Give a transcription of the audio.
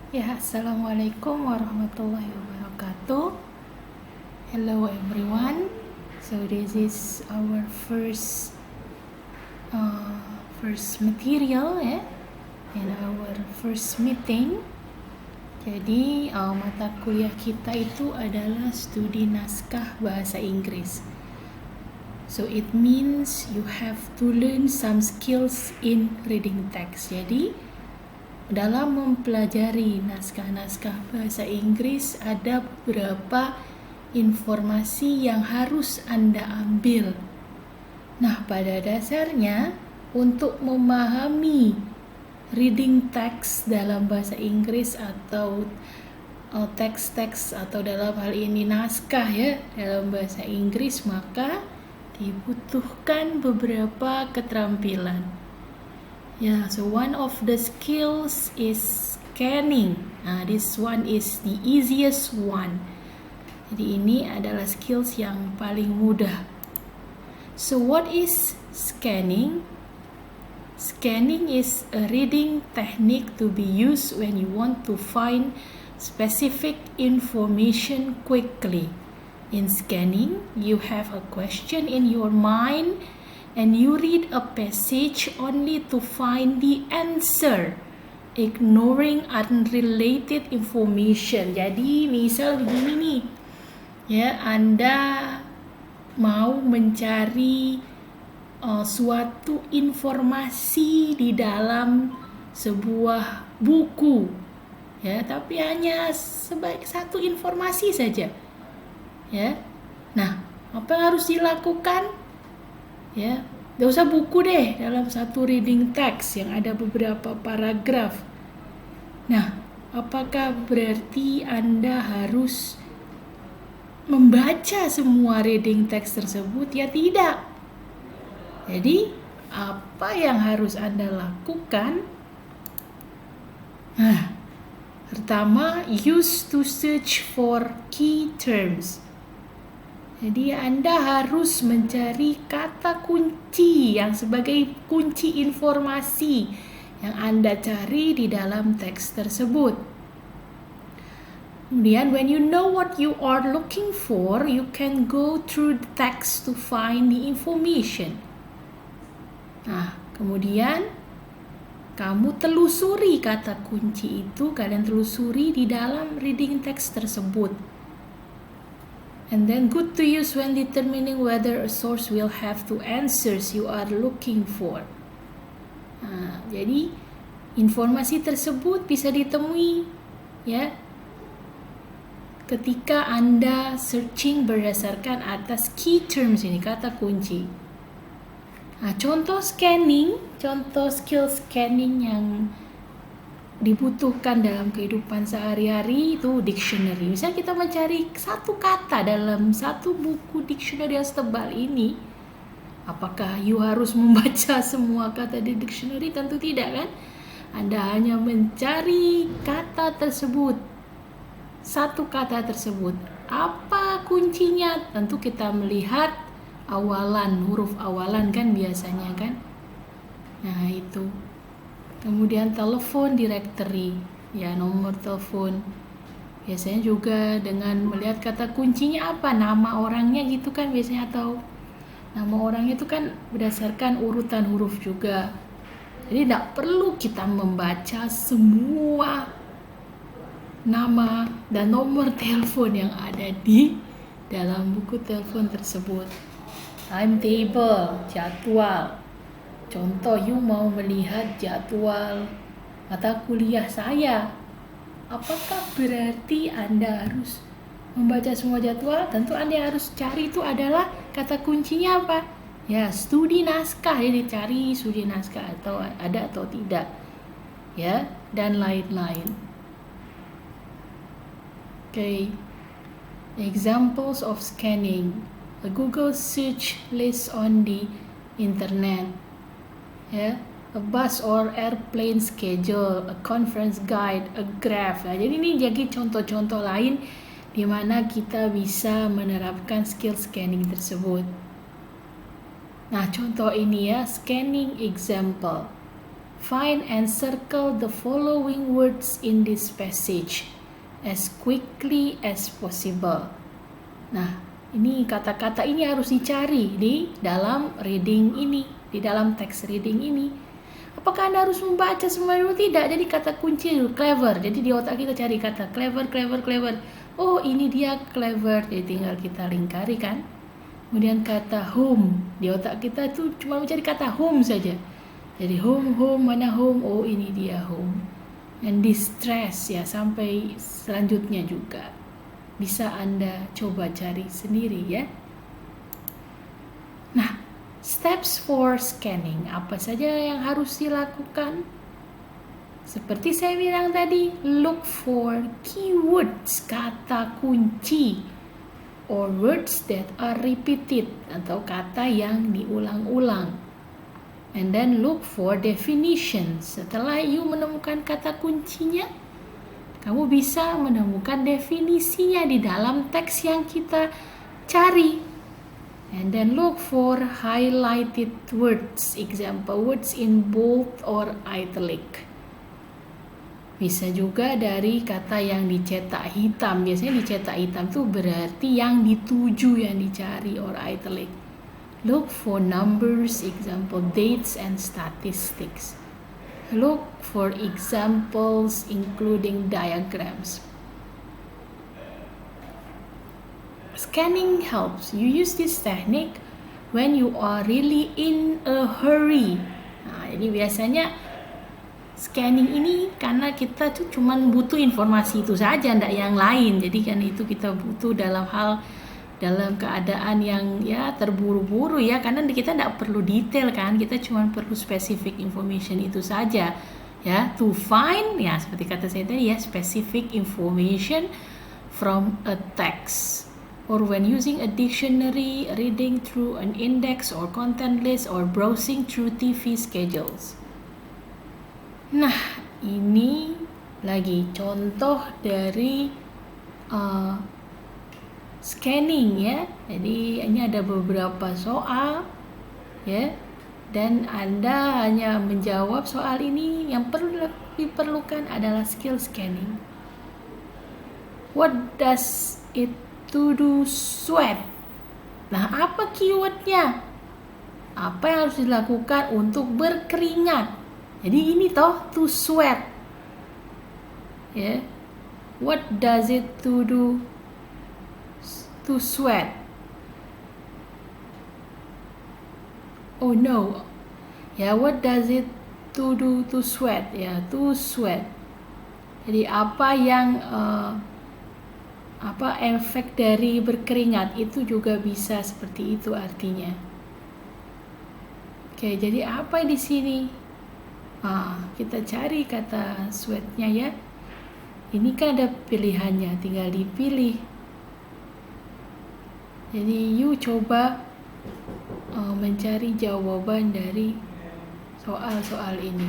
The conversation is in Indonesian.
Ya, Assalamualaikum warahmatullahi wabarakatuh. Hello everyone. So this is our first material ya, in our first meeting. Jadi mata kuliah kita itu adalah studi naskah bahasa Inggris. So it means you have to learn some skills in reading text. Jadi dalam mempelajari naskah-naskah bahasa Inggris ada beberapa informasi yang harus Anda ambil. Nah, pada dasarnya untuk memahami reading text dalam bahasa Inggris atau teks-teks atau dalam hal ini naskah ya dalam bahasa Inggris, maka dibutuhkan beberapa keterampilan. Yeah, so one of the skills is scanning. Nah, this one is the easiest one. Jadi ini adalah skills yang paling mudah. So what is scanning? Scanning is a reading technique to be used when you want to find specific information quickly. In scanning, you have a question in your mind and you read a passage only to find the answer, ignoring unrelated information. Jadi misal begini nih, ya, Anda mau mencari suatu informasi di dalam sebuah buku, ya, tapi hanya sebaik satu informasi saja, ya. Nah, apa yang harus dilakukan? Ya, gak usah buku deh, dalam satu reading text yang ada beberapa paragraf. Nah, apakah berarti Anda harus membaca semua reading text tersebut? Ya tidak. Jadi, apa yang harus Anda lakukan? Nah, pertama, use to search for key terms. Jadi Anda harus mencari kata kunci yang sebagai kunci informasi yang Anda cari di dalam teks tersebut. Kemudian, when you know what you are looking for, you can go through the text to find the information. Nah, kemudian kamu telusuri kata kunci itu, kalian telusuri di dalam reading text tersebut. And then good to use when determining whether a source will have the answers you are looking for. Nah, jadi informasi tersebut bisa ditemui ya ketika Anda searching berdasarkan atas key terms ini, kata kunci. Nah, contoh skill scanning yang dibutuhkan dalam kehidupan sehari-hari itu dictionary. Misalnya kita mencari satu kata dalam satu buku dictionary yang setebal ini, apakah you harus membaca semua kata di dictionary? Tentu tidak kan? Anda hanya mencari kata tersebut, satu kata tersebut. Apa kuncinya? Tentu kita melihat awalan, huruf awalan kan biasanya kan. Nah, itu. Kemudian telepon directory, ya, nomor telepon. Biasanya juga dengan melihat kata kuncinya apa, nama orangnya gitu kan biasanya, atau nama orangnya itu kan berdasarkan urutan huruf juga. Jadi tidak perlu kita membaca semua nama dan nomor telepon yang ada di dalam buku telepon tersebut. Timetable, jadwal. Contoh, you mau melihat jadwal mata kuliah saya. Apakah berarti Anda harus membaca semua jadwal? Tentu Anda harus cari itu adalah kata kuncinya apa? Ya, studi naskah. Jadi cari studi naskah atau ada atau tidak. Ya, dan lain-lain. Okay. Examples of scanning. A Google search list on the internet. Ya, a bus or airplane schedule, a conference guide, a graph. Nah, jadi ini jadi contoh-contoh lain di mana kita bisa menerapkan skill scanning tersebut. Nah, contoh ini ya, scanning example. Find and circle the following words in this passage as quickly as possible. Nah, ini kata-kata ini harus dicari di dalam reading ini, di dalam text reading ini. Apakah Anda harus membaca semua dulu? Tidak. Jadi kata kunci dulu clever. Jadi di otak kita cari kata clever, clever, clever. Oh, ini dia clever. Jadi tinggal kita lingkari kan. Kemudian kata home. Di otak kita itu cuma mencari kata home saja. Jadi home, mana home? Oh, ini dia home. And distress ya, sampai selanjutnya juga. Bisa Anda coba cari sendiri ya. Nah, steps for scanning. Apa saja yang harus dilakukan? Seperti saya bilang tadi, look for keywords, kata kunci, or words that are repeated, atau kata yang diulang-ulang. And then look for definitions. Setelah you menemukan kata kuncinya, kamu bisa menemukan definisinya di dalam teks yang kita cari. And then look for highlighted words, example words in bold or italic. Bisa juga dari kata yang dicetak hitam. Biasanya dicetak hitam itu berarti yang dituju, yang dicari, or italic. Look for numbers, example dates and statistics. Look for examples including diagrams. Scanning helps. You use this technique when you are really in a hurry. Nah, jadi biasanya scanning ini karena kita tuh cuman butuh informasi itu saja, enggak yang lain. Jadi kan itu kita butuh dalam keadaan yang ya terburu-buru ya, karena kita tidak perlu detail kan, kita cuma perlu specific information itu saja ya, to find ya seperti kata saya tadi ya, specific information from a text, or when using a dictionary, reading through an index or content list, or browsing through TV schedules. Nah, ini lagi contoh dari scanning ya. Jadi ini ada beberapa soal ya, dan Anda hanya menjawab soal ini. Yang perlu diperlukan adalah skill scanning. What does it to do sweat? Nah, apa keywordnya? Apa yang harus dilakukan untuk berkeringat? Jadi ini toh to sweat ya. What does it to do to sweat? Oh no. Ya, what does it to do to sweat? Ya, to sweat. Jadi apa yang apa efek dari berkeringat, itu juga bisa seperti itu artinya. Oke, jadi apa di sini? Kita cari kata sweatnya ya. Ini kan ada pilihannya, tinggal dipilih. Jadi you coba mencari jawaban dari soal-soal ini.